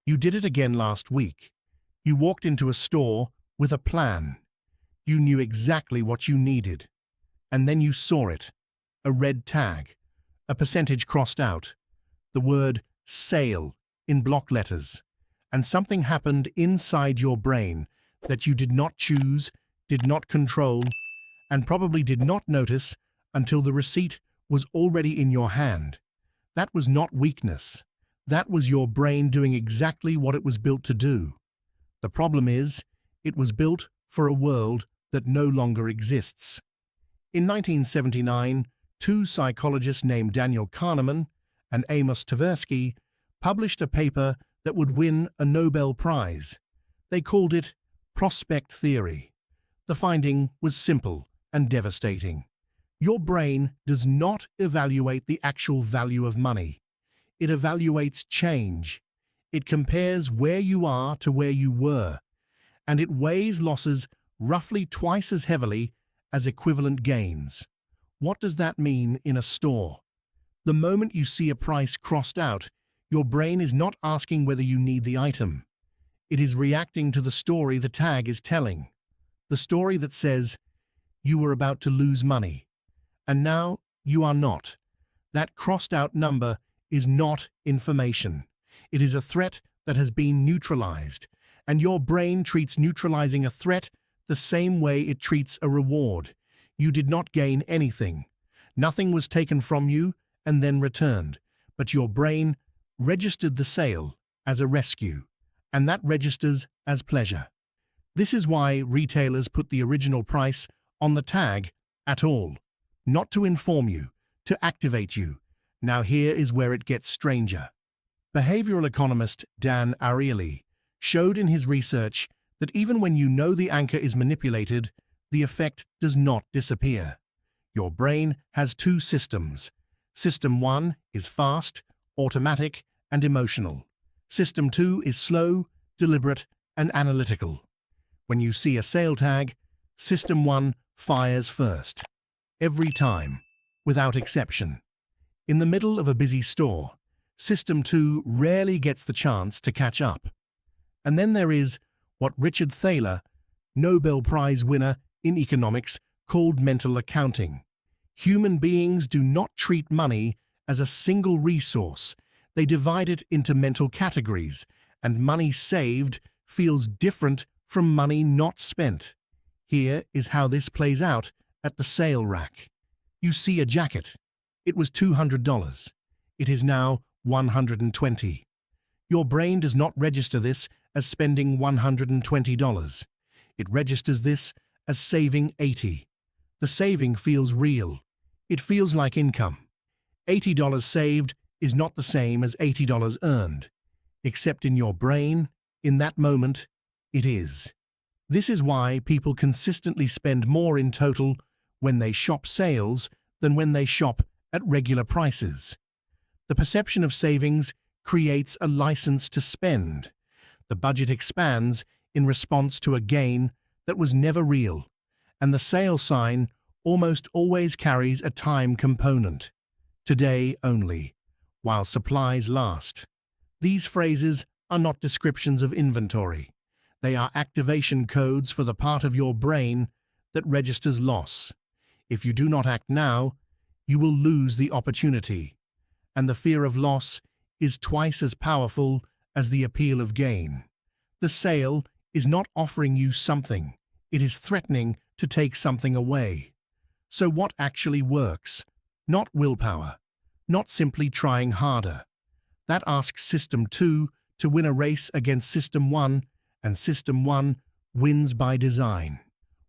You did it again last week. You walked into a store with a plan. You knew exactly what you needed. And then you saw it. A red tag. A percentage crossed out. The word sale in block letters. And something happened inside your brain that you did not choose, did not control, and probably did not notice until the receipt was already in your hand. That was not weakness. That was your brain doing exactly what it was built to do. The problem is, it was built for a world that no longer exists. In 1979, two psychologists named Daniel Kahneman and Amos Tversky published a paper that would win a Nobel Prize. They called it prospect theory. The finding was simple and devastating. Your brain does not evaluate the actual value of money. It evaluates change. It compares where you are to where you were, and it weighs losses roughly twice as heavily as equivalent gains. What does that mean in a store? The moment you see a price crossed out, your brain is not asking whether you need the item. It is reacting to the story the tag is telling. The story that says, you were about to lose money, and now you are not. That crossed-out number is not information. It is a threat that has been neutralized, and your brain treats neutralizing a threat the same way it treats a reward. You did not gain anything. Nothing was taken from you and then returned, but your brain registered the sale as a rescue, and that registers as pleasure. This is why retailers put the original price on the tag at all, not to inform you, to activate you. Now here is where it gets stranger. Behavioral economist Dan Ariely showed in his research that even when you know the anchor is manipulated, the effect does not disappear. Your brain has two systems. System 1 is fast, automatic, and emotional. System 2 is slow, deliberate, and analytical. When you see a sale tag, System 1 fires first. Every time, without exception. In the middle of a busy store, System 2 rarely gets the chance to catch up. And then there is what Richard Thaler, Nobel Prize winner in economics, called mental accounting. Human beings do not treat money as a single resource. They divide it into mental categories, and money saved feels different from money not spent. Here is how this plays out at the sale rack. You see a jacket. It was $200. It is now $120. Your brain does not register this as spending $120. It registers this as saving $80. The saving feels real. It feels like income. $80 saved is not the same as $80 earned, except in your brain, in that moment, it is. This is why people consistently spend more in total when they shop sales than when they shop at regular prices. The perception of savings creates a license to spend. The budget expands in response to a gain that was never real, and the sale sign almost always carries a time component. Today only, while supplies last. These phrases are not descriptions of inventory. They are activation codes for the part of your brain that registers loss. If you do not act now, you will lose the opportunity. And the fear of loss is twice as powerful as the appeal of gain. The sale is not offering you something. It is threatening to take something away. So what actually works? Not willpower. Not simply trying harder. That asks System 2 to win a race against System 1, and System 1 wins by design.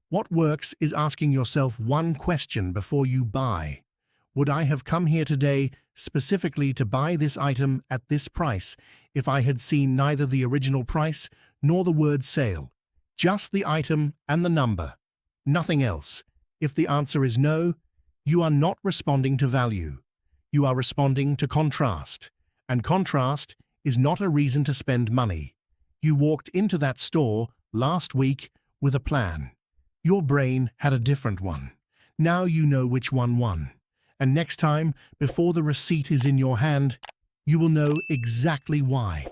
What works is asking yourself one question before you buy. Would I have come here today specifically to buy this item at this price if I had seen neither the original price nor the word sale? Just the item and the number. Nothing else. If the answer is no, you are not responding to value. You are responding to contrast. And contrast is not a reason to spend money. You walked into that store last week with a plan. Your brain had a different one. Now you know which one won. And next time, before the receipt is in your hand, you will know exactly why.